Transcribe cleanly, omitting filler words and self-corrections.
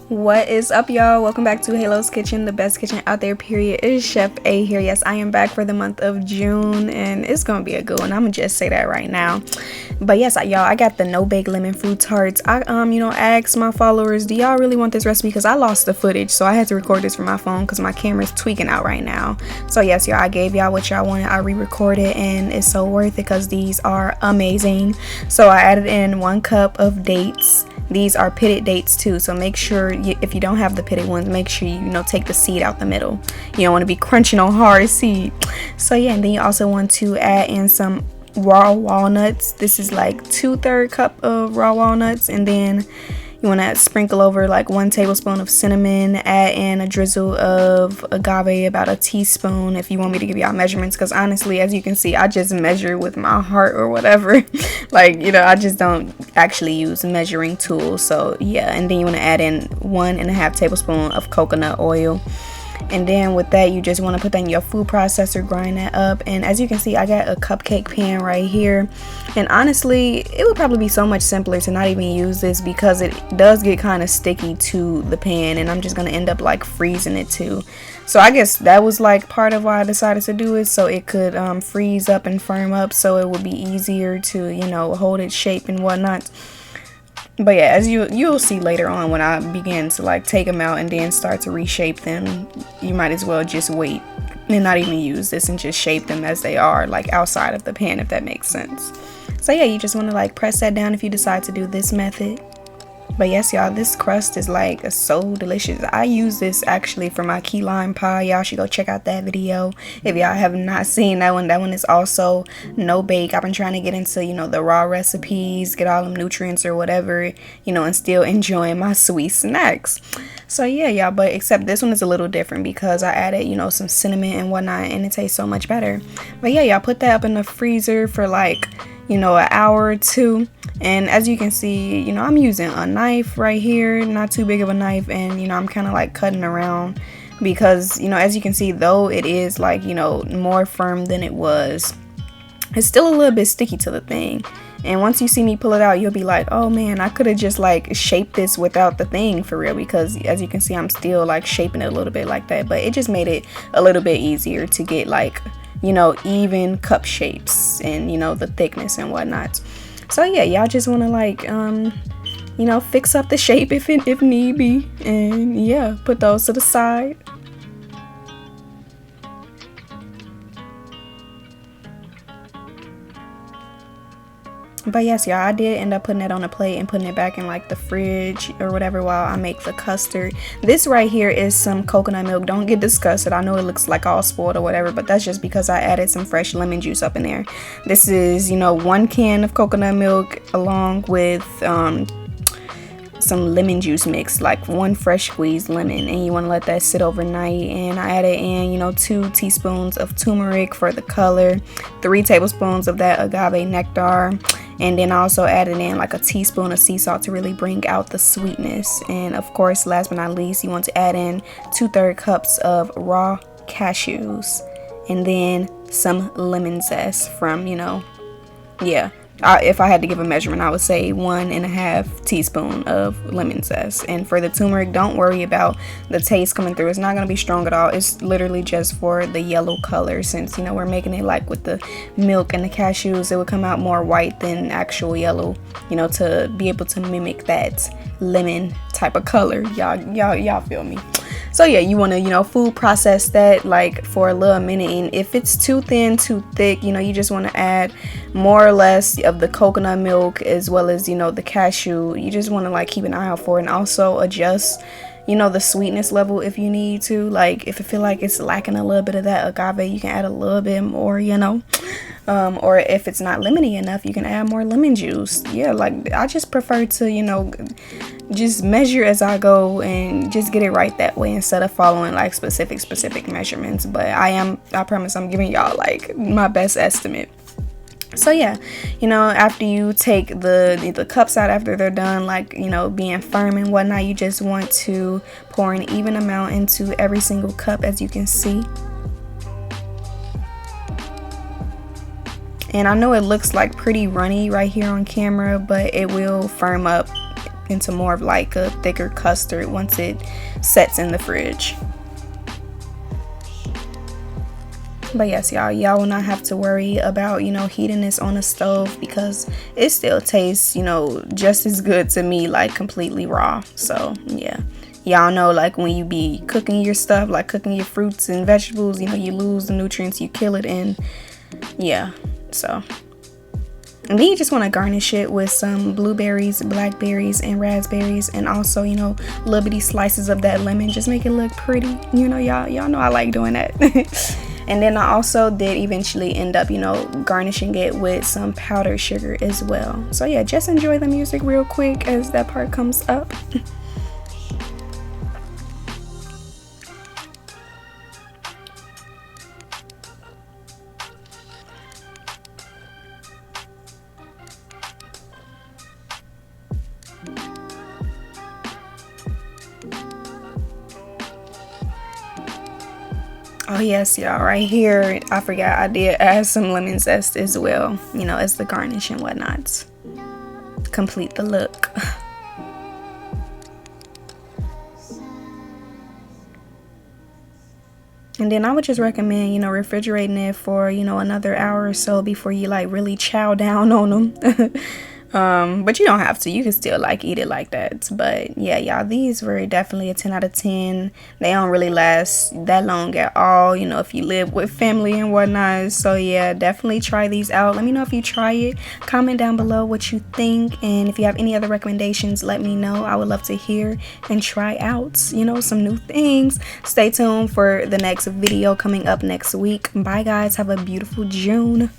What is up, y'all? Welcome back to Halo's Kitchen, the best kitchen out there, period. It is Chef A here. Yes, I am back for the month of June, and it's gonna be a good one. I'm gonna just say that right now. But yes, y'all, I got the no-bake lemon fruit tarts. I asked my followers, do y'all really want this recipe? Because I lost the footage, so I had to record this from my phone because my camera's tweaking out right now. So yes, y'all, I gave y'all what y'all wanted. I re-recorded, and it's so worth it because these are amazing. So I added in 1 cup of dates. These are pitted dates too, so make sure if you don't have the pitted ones, make sure you take the seed out the middle. You don't want to be crunching on hard seed. So yeah, and then you also want to add in some raw walnuts. This is like 2/3 cup of raw walnuts, and then you want to sprinkle over like 1 tablespoon of cinnamon, add in a drizzle of agave, about a teaspoon if you want me to give y'all measurements, because honestly, as you can see, I just measure with my heart or whatever. Like, I just don't actually use measuring tools. So yeah, and then you want to add in 1.5 tablespoon of coconut oil. And then with that, you just want to put that in your food processor, grind that up. And as you can see, I got a cupcake pan right here. And honestly, it would probably be so much simpler to not even use this because it does get kind of sticky to the pan. And I'm just going to end up like freezing it too. So I guess that was like part of why I decided to do it, so it could freeze up and firm up, so it would be easier to, hold its shape and whatnot. But yeah, as you'll see later on when I begin to like take them out and then start to reshape them, you might as well just wait and not even use this and just shape them as they are, like outside of the pan, if that makes sense. So yeah, you just want to like press that down if you decide to do this method. But yes, y'all, this crust is like so delicious. I use this actually for my key lime pie. Y'all should go check out that video if y'all have not seen that one. That one is also no bake. I've been trying to get into, the raw recipes, get all them nutrients or whatever, and still enjoying my sweet snacks. So yeah, y'all, but except this one is a little different because I added, some cinnamon and whatnot, and it tastes so much better. But yeah, y'all, put that up in the freezer for like, an hour or two. And as you can see, I'm using a knife right here, not too big of a knife, and I'm kind of like cutting around because as you can see, though it is like more firm than it was, it's still a little bit sticky to the thing. And once you see me pull it out, you'll be like, oh man, I could have just like shaped this without the thing for real, because as you can see, I'm still like shaping it a little bit like that, but it just made it a little bit easier to get like even cup shapes and the thickness and whatnot. So yeah, y'all just want to like fix up the shape if need be, and yeah, put those to the side. But yes, y'all, I did end up putting it on a plate and putting it back in like the fridge or whatever while I make the custard. This right here is some coconut milk. Don't get disgusted. I know it looks like all spoiled or whatever, but that's just because I added some fresh lemon juice up in there. This is, 1 can of coconut milk along with some lemon juice mix, like 1 fresh squeezed lemon, and you want to let that sit overnight. And I added in 2 teaspoons of turmeric for the color, 3 tablespoons of that agave nectar, and then I also added in like a teaspoon of sea salt to really bring out the sweetness. And of course, last but not least, you want to add in 2/3 cups of raw cashews, and then some lemon zest from if I had to give a measurement, I would say 1.5 teaspoon of lemon zest. And for the turmeric, don't worry about the taste coming through. It's not going to be strong at all. It's literally just for the yellow color, since we're making it like with the milk and the cashews, it would come out more white than actual yellow, to be able to mimic that lemon type of color. Y'all feel me? So yeah, you want to food process that like for a little minute, and if it's too thin, too thick, you just want to add more or less of the coconut milk as well as the cashew. You just want to like keep an eye out for it, and also adjust the sweetness level if you need to. Like if you feel like it's lacking a little bit of that agave, you can add a little bit more, or if it's not lemony enough, you can add more lemon juice. Yeah, like I just prefer to just measure as I go and just get it right that way instead of following like specific measurements. But I promise I'm giving y'all like my best estimate. So yeah, after you take the cups out after they're done, like, being firm and whatnot, you just want to pour an even amount into every single cup, as you can see. And I know it looks like pretty runny right here on camera, but it will firm up into more of like a thicker custard once it sets in the fridge. But yes, y'all will not have to worry about, you know, heating this on a stove, because it still tastes, you know, just as good to me like completely raw. So yeah, y'all know, like when you be cooking your stuff, like cooking your fruits and vegetables, you know, you lose the nutrients, you kill it. And yeah, so, and then you just want to garnish it with some blueberries, blackberries, and raspberries, and also, you know, little bitty slices of that lemon. Just make it look pretty. You know, y'all know I like doing that. And then I also did eventually end up, you know, garnishing it with some powdered sugar as well. So yeah, just enjoy the music real quick as that part comes up. Oh yes, y'all, right here I forgot I did add some lemon zest as well, you know, as the garnish and whatnot. Complete the look. And then I would just recommend, you know, refrigerating it for, you know, another hour or so before you like really chow down on them. But you don't have to. You can still like eat it like that. But yeah, y'all, these were definitely a 10 out of 10. They don't really last that long at all, you know, if you live with family and whatnot. So yeah, definitely try these out. Let me know if you try it. Comment down below what you think, and if you have any other recommendations, let me know. I would love to hear and try out, you know, some new things. Stay tuned for the next video coming up next week. Bye guys, have a beautiful June.